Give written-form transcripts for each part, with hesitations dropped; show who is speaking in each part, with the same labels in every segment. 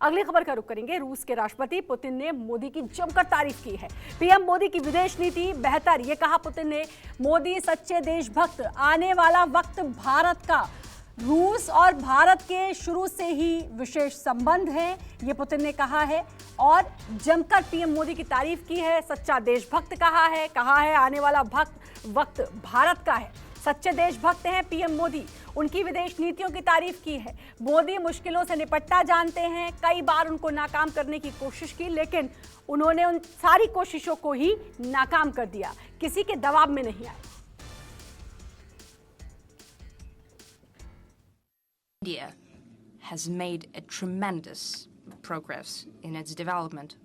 Speaker 1: अगली खबर का रुख करेंगे। रूस के राष्ट्रपति पुतिन ने मोदी की जमकर तारीफ की है। पीएम मोदी की विदेश नीति बेहतर, ये कहा पुतिन ने। मोदी सच्चे देशभक्त, आने वाला वक्त भारत का। रूस और भारत के शुरू से ही विशेष संबंध हैं, ये पुतिन ने कहा है। और जमकर पीएम मोदी की तारीफ की है, सच्चा देशभक्त कहा है आने वाला वक्त भारत का है। सच्चे देशभक्त हैं पीएम मोदी, उनकी विदेश नीतियों की तारीफ की है। मोदी मुश्किलों से निपटना जानते हैं, कई बार उनको नाकाम करने की कोशिश की, लेकिन उन्होंने उन सारी कोशिशों को ही नाकाम कर दिया, किसी के दबाव में नहीं आए।
Speaker 2: India has made a tremendous progress in its development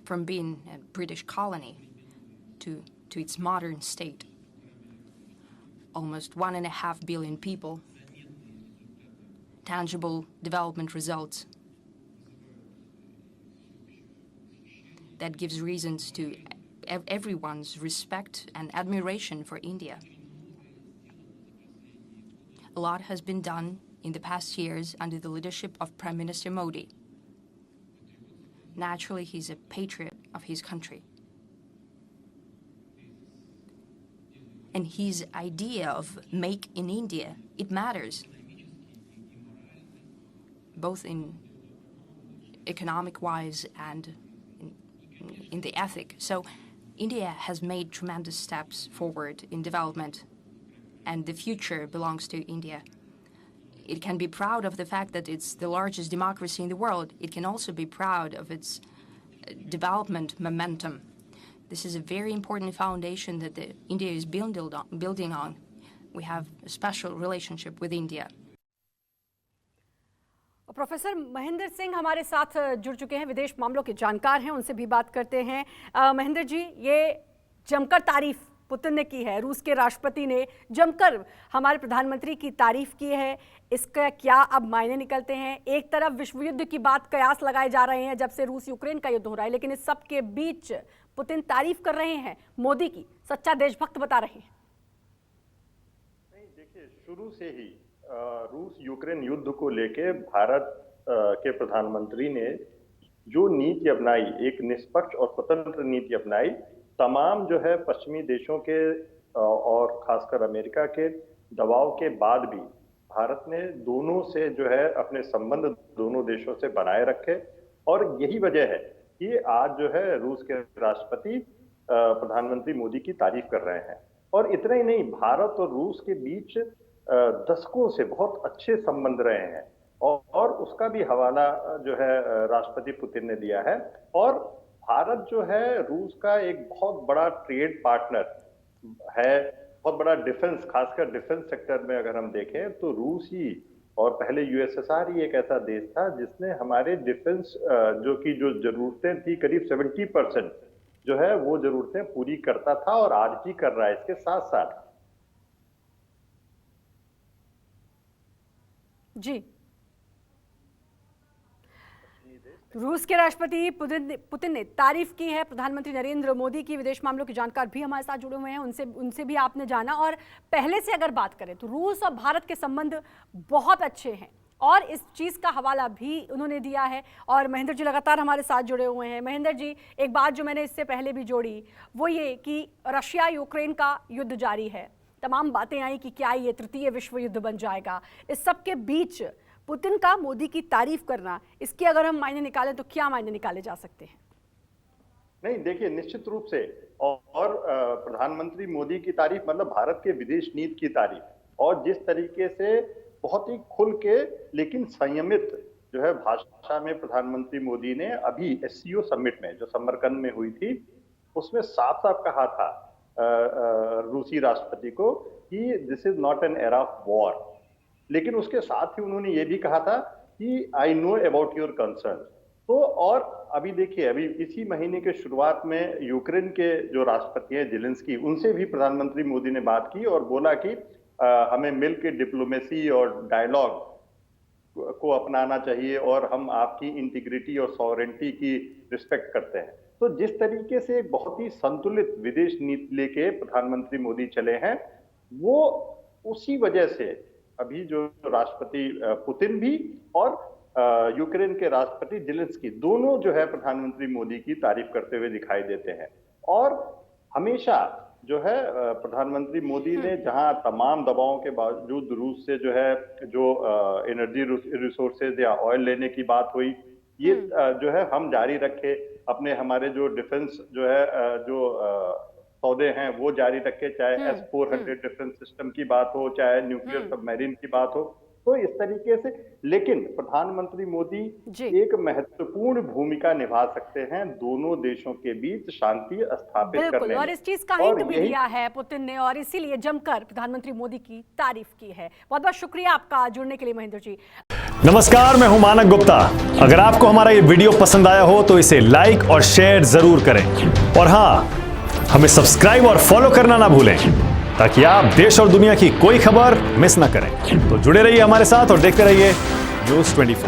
Speaker 2: from being a British colony to its modern state. Almost 1.5 billion people, tangible development results. That gives reasons to everyone's respect and admiration for India. A lot has been done in the past years under the leadership of Prime Minister Modi. Naturally, he's a patriot of his country. And his idea of make in India, it matters, both in economic-wise and in the ethic. So India has made tremendous steps forward in development, and the future belongs to India. It can be proud of the fact that it's the largest democracy in the world. It can also be proud of its development momentum. This is a very important foundation that India is building on. We have a special relationship with India.
Speaker 1: Professor Mahendra Singh हमारे साथ जुड़ चुके हैं, विदेश मामलों के जानकार हैं, उनसे भी बात करते हैं। महेंद्र जी, ये जमकर तारीफ पुतिन ने की है, रूस के राष्ट्रपति ने जमकर हमारे प्रधानमंत्री की तारीफ की है, इसका क्या अब मायने निकलते हैं? एक तरफ विश्व युद्ध की बात कयास लगाए जा रहे हैं जब से रूस यूक्रेन का युद्ध हो रहा है, लेकिन इस सब के बीच पुतिन तारीफ कर रहे हैं मोदी की, सच्चा देशभक्त बता रहे हैं।
Speaker 3: नहीं, देखिए, शुरू से ही रूस यूक्रेन युद्ध को लेके भारत के प्रधानमंत्री ने जो नीति अपनाई, एक निष्पक्ष और स्वतंत्र नीति अपनाई, तमाम जो है पश्चिमी देशों के और खासकर अमेरिका के दबाव के बाद भी भारत ने दोनों से जो है अपने संबंध दोनों देशों से बनाए रखे। और यही वजह है कि आज जो है रूस के राष्ट्रपति प्रधानमंत्री मोदी की तारीफ कर रहे हैं। और इतना ही नहीं, भारत और रूस के बीच दशकों से बहुत अच्छे संबंध रहे हैं, और उसका भी हवाला जो है राष्ट्रपति पुतिन ने दिया है। और भारत जो है रूस का एक बहुत बड़ा ट्रेड पार्टनर है, बहुत बड़ा डिफेंस, खासकर डिफेंस सेक्टर में अगर हम देखें तो रूस ही, और पहले यूएसएसआर ही एक ऐसा देश था जिसने हमारे डिफेंस जो जरूरतें थी, करीब 70% जो है वो जरूरतें पूरी करता था, और आज भी कर रहा है। इसके साथ साथ
Speaker 1: जी, रूस के राष्ट्रपति पुतिन ने तारीफ की है प्रधानमंत्री नरेंद्र मोदी की। विदेश मामलों के जानकार भी हमारे साथ जुड़े हुए हैं, उनसे भी आपने जाना। और पहले से अगर बात करें तो रूस और भारत के संबंध बहुत अच्छे हैं, और इस चीज़ का हवाला भी उन्होंने दिया है। और महेंद्र जी लगातार हमारे साथ जुड़े हुए हैं। महेंद्र जी, एक बात जो मैंने इससे पहले भी जोड़ी वो ये कि रशिया यूक्रेन का युद्ध जारी है, तमाम बातें आई कि क्या ये तृतीय विश्व युद्ध बन जाएगा। इस सब के बीच पुतिन का मोदी की तारीफ करना, इसके अगर हम मायने निकालें तो क्या मायने निकाले जा सकते हैं?
Speaker 3: नहीं, देखिए, निश्चित रूप से, और प्रधानमंत्री मोदी की तारीफ मतलब भारत के विदेश नीति की तारीफ, और जिस तरीके से बहुत ही खुल के लेकिन संयमित जो है भाषा में प्रधानमंत्री मोदी ने अभी एससीओ समिट में जो समरकंद में हुई थी, उसमें साफ साफ कहा था रूसी राष्ट्रपति को कि this is not an era of war. लेकिन उसके साथ ही उन्होंने ये भी कहा था कि I know about your concern. तो और अभी देखिए, अभी इसी महीने के शुरुआत में यूक्रेन के जो राष्ट्रपति हैं जेलेंस्की, उनसे भी प्रधानमंत्री मोदी ने बात की और बोला कि हमें मिलकर डिप्लोमेसी और डायलॉग को अपनाना चाहिए, और हम आपकी इंटीग्रिटी और सॉवरेंटी की रिस्पेक्ट करते हैं। तो जिस तरीके से बहुत ही संतुलित विदेश नीति लेके प्रधानमंत्री मोदी चले हैं, वो उसी वजह से अभी जो राष्ट्रपति पुतिन भी और यूक्रेन के राष्ट्रपति जेलेंस्की दोनों जो है प्रधानमंत्री मोदी की तारीफ करते हुए दिखाई देते हैं। और हमेशा जो है प्रधानमंत्री मोदी ने जहां तमाम दबावों के बावजूद रूस से जो है जो एनर्जी रिसोर्सेज या ऑयल लेने की बात हुई, ये जो है हम जारी रखे, अपने हमारे जो डिफेंस जो है जो सौदे हैं वो जारी रखे, चाहे S-400 डिफेंस सिस्टम की बात हो, चाहे न्यूक्लियर सबमरीन की बात हो। तो इस तरीके से, लेकिन प्रधानमंत्री मोदी एक महत्वपूर्ण भूमिका निभा सकते हैं दोनों देशों के बीच शांति स्थापित करने में।
Speaker 1: और इस चीज का हिंट भी दिया है पुतिन ने, और इसीलिए जमकर प्रधानमंत्री मोदी की तारीफ की है। बहुत बहुत शुक्रिया आपका जुड़ने के लिए महेंद्र जी।
Speaker 4: नमस्कार, मैं हूं मानक गुप्ता। अगर आपको हमारा ये वीडियो पसंद आया हो तो इसे लाइक और शेयर जरूर करें, और हाँ, हमें सब्सक्राइब और फॉलो करना ना भूलें ताकि आप देश और दुनिया की कोई खबर मिस ना करें। तो जुड़े रहिए हमारे साथ और देखते रहिए न्यूज़ 24।